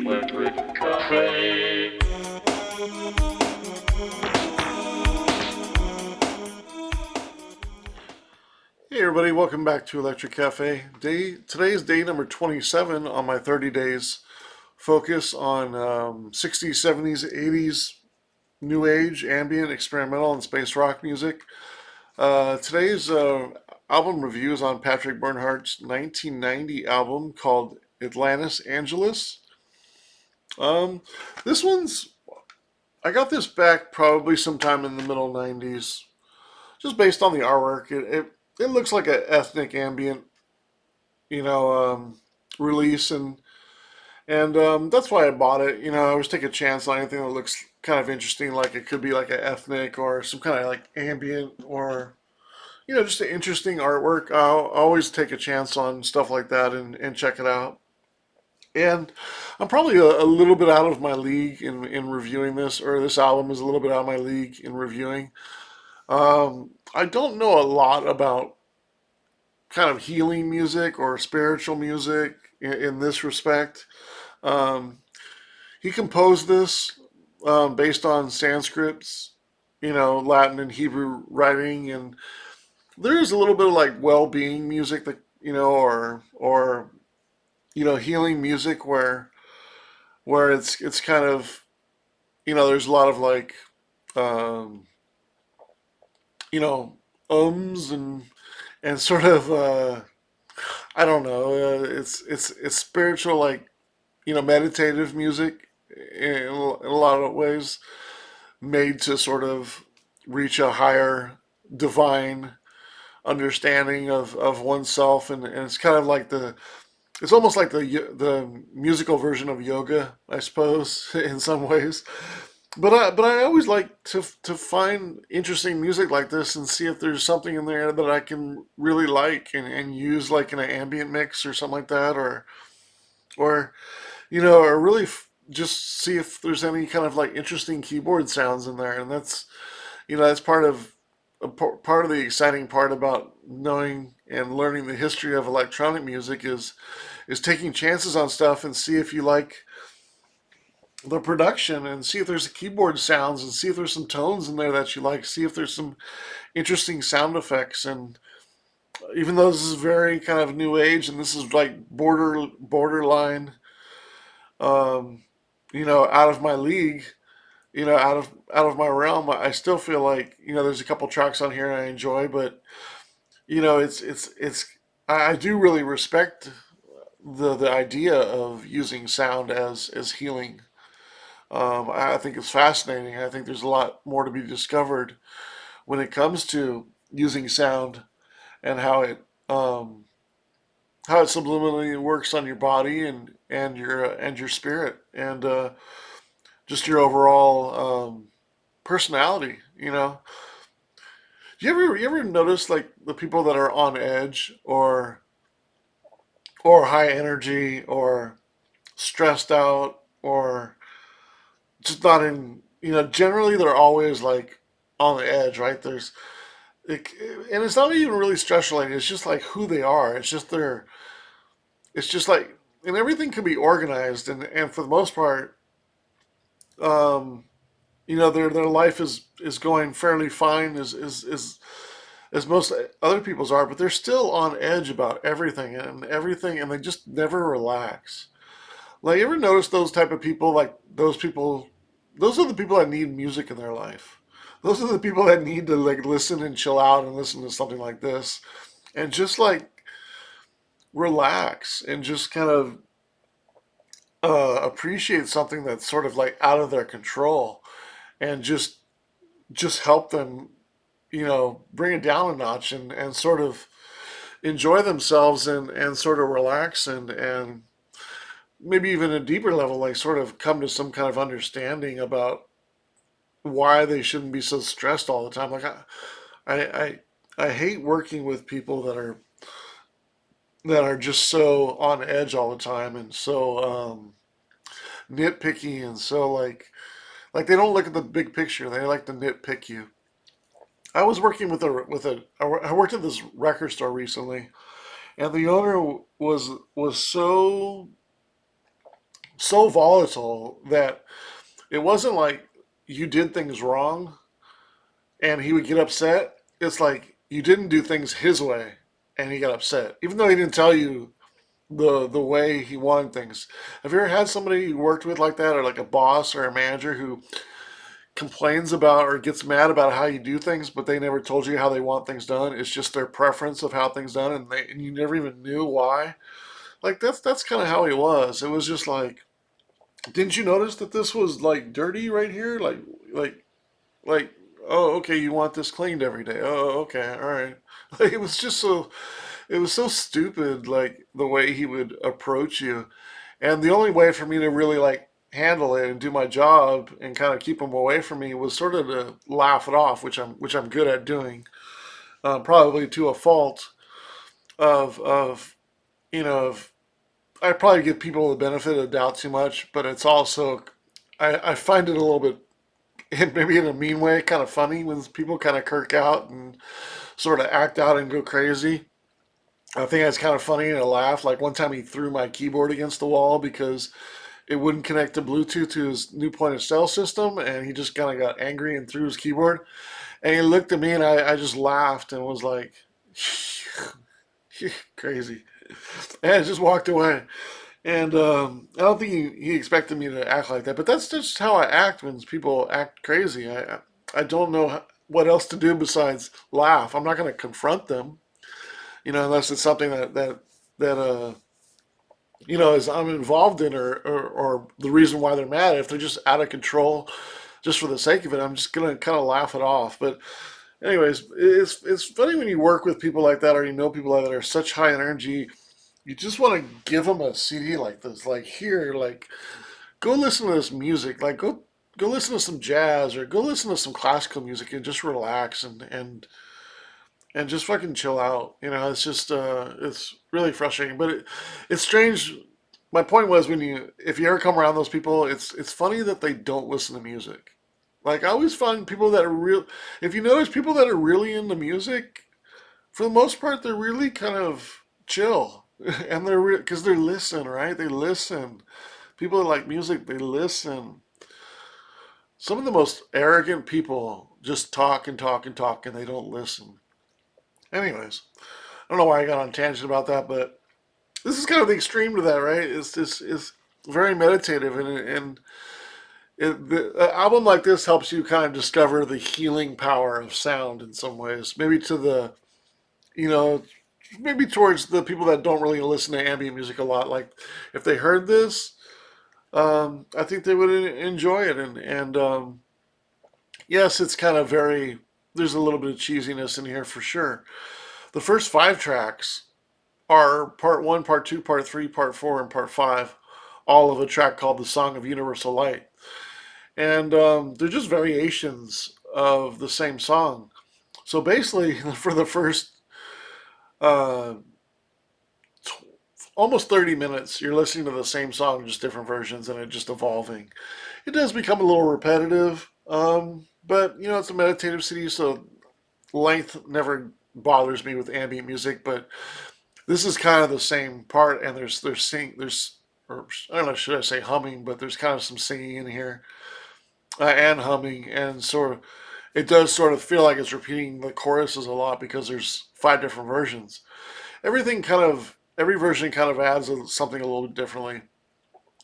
Electric Cafe. Hey everybody, welcome back to Electric Cafe. Today is day number 27 on my 30 days focus on 60s, 70s, 80s, new age, ambient, experimental, and space rock music. Today's album review is on Patrick Bernhardt's 1990 album called Atlantis Angelis. Um, this one's, I got this back probably sometime in the middle 90s, just based on the artwork. It looks like an ethnic ambient you know, release, and that's why I bought it. I always take a chance on anything that looks kind of interesting, like it could be like an ethnic or some kind of like ambient or just an interesting artwork. I'll always take a chance on stuff like that and check it out. And I'm probably a little bit out of my league in reviewing this, or this album is a little bit out of my league in reviewing. I don't know a lot about kind of healing music or spiritual music in this respect. Um, he composed this based on Sanskrit's, Latin and Hebrew writing, and there is a little bit of like well-being music that or healing music where it's kind of there's a lot of like um, you know ums and sort of I don't know. It's spiritual, like meditative music in a lot of ways, made to sort of reach a higher divine understanding of oneself, and it's kind of like it's almost like the musical version of yoga, I suppose, in some ways. But I always like to find interesting music like this and see if there's something in there that I can really like and use like in an ambient mix or something like that, or or really just see if there's any kind of like interesting keyboard sounds in there. And that's part of the exciting part about knowing and learning the history of electronic music is taking chances on stuff and see if you like the production and see if there's keyboard sounds and see if there's some tones in there that you like, see if there's some interesting sound effects. And even though this is very kind of new age and this is like borderline um, out of my league, out of my realm, I still feel like there's a couple tracks on here I enjoy, but it's I do really respect the idea of using sound as healing. I think it's fascinating. I think there's a lot more to be discovered when it comes to using sound and um, how it subliminally works on your body and your spirit and just your overall personality. You ever notice like the people that are on edge or high energy or stressed out or just not in generally they're always like on the edge, right? It, and it's not even really stress related. It's just like who they are. It's just like, and everything can be organized, and for the most part, um, their life is going fairly fine as most other people's are, but they're still on edge about everything, and they just never relax. Like, you ever notice those type of people? Like those people, those are the people that need music in their life. Those are the people that need to like listen and chill out and listen to something like this, and just like relax and just kind of appreciate something that's sort of like out of their control, and just help them, bring it down a notch and sort of enjoy themselves and sort of relax and maybe even a deeper level, like sort of come to some kind of understanding about why they shouldn't be so stressed all the time. Like I, I, I hate working with people that are just so on edge all the time and so nitpicky and so like they don't look at the big picture. They like to nitpick you. I was working I worked at this record store recently, and the owner was so so volatile that it wasn't like you did things wrong and he would get upset. It's like you didn't do things his way and he got upset, even though he didn't tell you the way he wanted things. Have you ever had somebody you worked with like that, or like a boss or a manager who complains about or gets mad about how you do things, but they never told you how they want things done? It's just their preference of how things done, and you never even knew why. Like that's kind of how he was. It was just like, didn't you notice that this was like dirty right here? Like like oh, okay, you want this cleaned every day. Oh, okay, all right. Like it was just so it was so stupid, like the way he would approach you. And the only way for me to really like handle it and do my job and kind of keep him away from me was sort of to laugh it off, which I'm good at doing, probably to a fault of of I probably give people the benefit of the doubt too much, but it's also I find it a little bit maybe in a mean way kind of funny when people kind of kirk out and sort of act out and go crazy. I think that's kind of funny and I laugh. Like one time he threw my keyboard against the wall because it wouldn't connect to Bluetooth to his new point of sale system, and he just kind of got angry and threw his keyboard. And he looked at me, and I just laughed and was like, crazy. And I just walked away. And I don't think he expected me to act like that, but that's just how I act when people act crazy. I don't know what else to do besides laugh. I'm not going to confront them, unless it's something that is I'm involved in, or the reason why they're mad. If they're just out of control, just for the sake of it, I'm just gonna kind of laugh it off. But anyways, it's funny when you work with people like that, or you know people like that are such high energy. You just want to give them a CD like this, like here, like go listen to this music, like go listen to some jazz or go listen to some classical music and just relax and just fucking chill out. It's just it's really frustrating, but it's strange. My point was, if you ever come around those people, it's funny that they don't listen to music. Like I always find people that are real. If you notice people that are really into music, for the most part, they're really kind of chill, and because they listen, right? They listen. People that like music, they listen. Some of the most arrogant people just talk and talk and talk, and they don't listen. Anyways, I don't know why I got on a tangent about that, but this is kind of the extreme to that, right? It's very meditative, an album like this helps you kind of discover the healing power of sound in some ways. Maybe to the you know maybe towards the people that don't really listen to ambient music a lot. Like if they heard this, I think they would enjoy it. And yes, it's kind of very. There's a little bit of cheesiness in here for sure. The first five tracks are part one, part two, part three, part four, and part five, all of a track called "The Song of Universal Light." And they're just variations of the same song. So basically, for the first uh, almost 30 minutes, you're listening to the same song, just different versions, and it just evolving. It does become a little repetitive, but it's a meditative CD, so length never bothers me with ambient music. But this is kind of the same part, and or I don't know, should I say humming, but there's kind of some singing in here, and humming, and sort of it does sort of feel like it's repeating the choruses a lot because there's five different versions. Every version kind of adds something a little bit differently.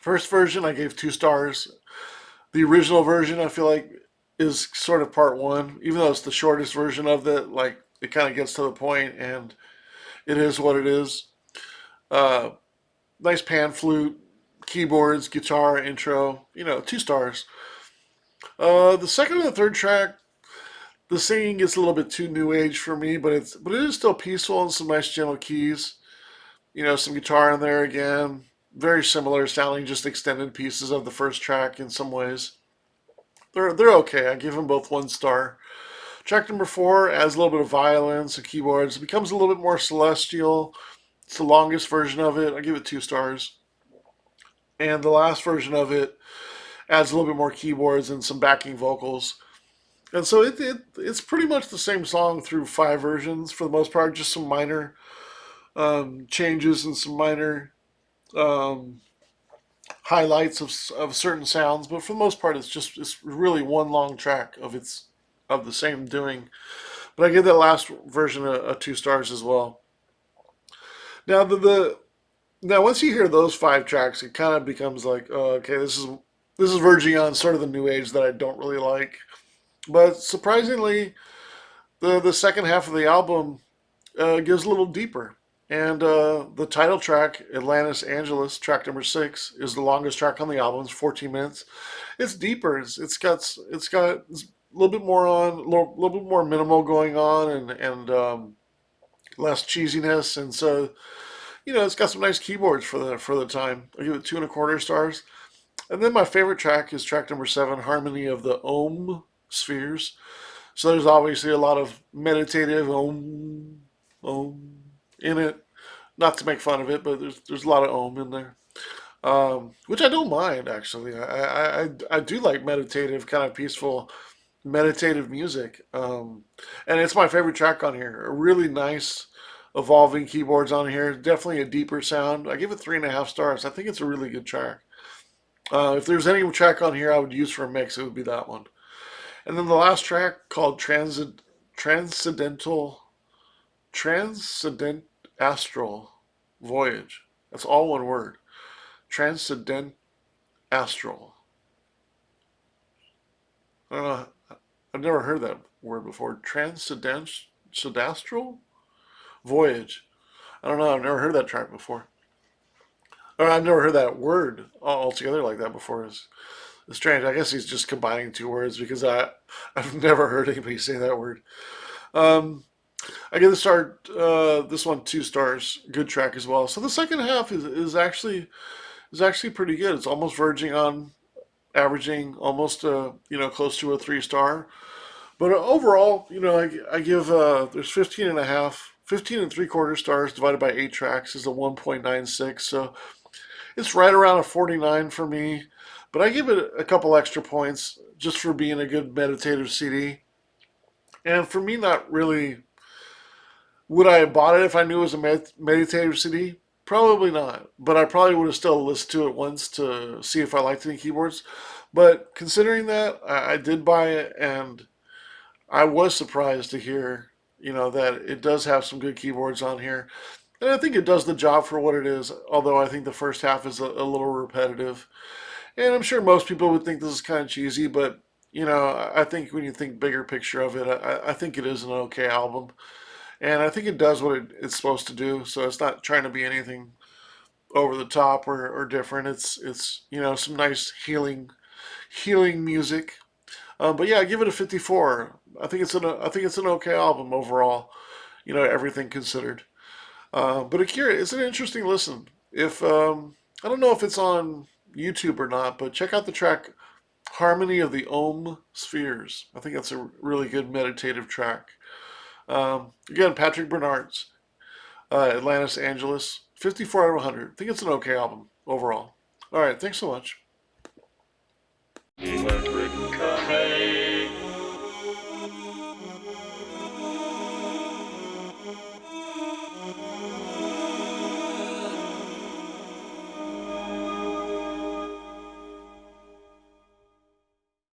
First version I gave 2 stars. The original version I feel like is sort of part one, even though it's the shortest version of it. Like it kind of gets to the point, and it is what it is. Uh, Nice pan flute, keyboards, guitar, intro. 2 stars. The second and the third track, the singing gets a little bit too new age for me, but it is still peaceful and some nice gentle keys. Some guitar in there again. Very similar sounding, just extended pieces of the first track in some ways. They're okay. I give them both 1 star. Track number four adds a little bit of violins and keyboards. It becomes a little bit more celestial. It's the longest version of it. I give it 2 stars. And the last version of it adds a little bit more keyboards and some backing vocals. And so it's pretty much the same song through five versions for the most part, just some minor changes and some minor um, highlights of certain sounds, but for the most part, it's really one long track of the same doing. But I give that last version a 2 stars as well. Now now once you hear those 5 tracks, it kind of becomes like, oh, okay, this is verging on sort of the new age that I don't really like. But surprisingly, the second half of the album goes a little deeper. And the title track, Atlantis Angelis, track number 6, is the longest track on the album. It's 14 minutes. It's deeper. It's got a little bit more little bit more minimal going on, and less cheesiness. And so it's got some nice keyboards for the time. I give it 2.25 stars. And then my favorite track is track number 7, Harmony of the Ohm Spheres. So there's obviously a lot of meditative Om in it. Not to make fun of it, but there's a lot of Om in there, which I don't mind actually. I do like meditative, kind of peaceful, meditative music, and it's my favorite track on here. A really nice, evolving keyboards on here. Definitely a deeper sound. I give it 3.5 stars. I think it's a really good track. If there's any track on here I would use for a mix, it would be that one. And then the last track called Transcendental Transcendent Astral Voyage. That's all one word. Transcendent Astral. I don't know. I've never heard that word before. Transcendastral Voyage. I don't know. I've never heard that track before. Or I've never heard that word altogether like that before. It's strange. I guess he's just combining 2 words, because I've never heard anybody say that word. Um, I give this one 2 stars. Good track as well. So the second half is actually pretty good. It's almost verging on averaging almost close to a 3 star. But overall, I give there's 15.3/4 stars divided by 8 tracks is a 1.96. So it's right around a 49 for me. But I give it a couple extra points just for being a good meditative CD. And for me, not really. Would I have bought it if I knew it was a meditative CD? Probably not. But I probably would have still listened to it once to see if I liked any keyboards. But considering that, I did buy it, and I was surprised to hear, that it does have some good keyboards on here. And I think it does the job for what it is, although I think the first half is a little repetitive. And I'm sure most people would think this is kind of cheesy, but, I think when you think bigger picture of it, I think it is an okay album. And I think it does what it's supposed to do. So it's not trying to be anything over the top or different. It's some nice healing music. But yeah, I give it a 54. I think it's an okay album overall. Everything considered. But Akira, it's an interesting listen. If I don't know if it's on YouTube or not, but check out the track "Harmony of the Ohm Spheres." I think that's a really good meditative track. Again, Patrick Bernhardt's Atlantis Angelis, 54 out of 100. I think it's an okay album overall. All right, thanks so much.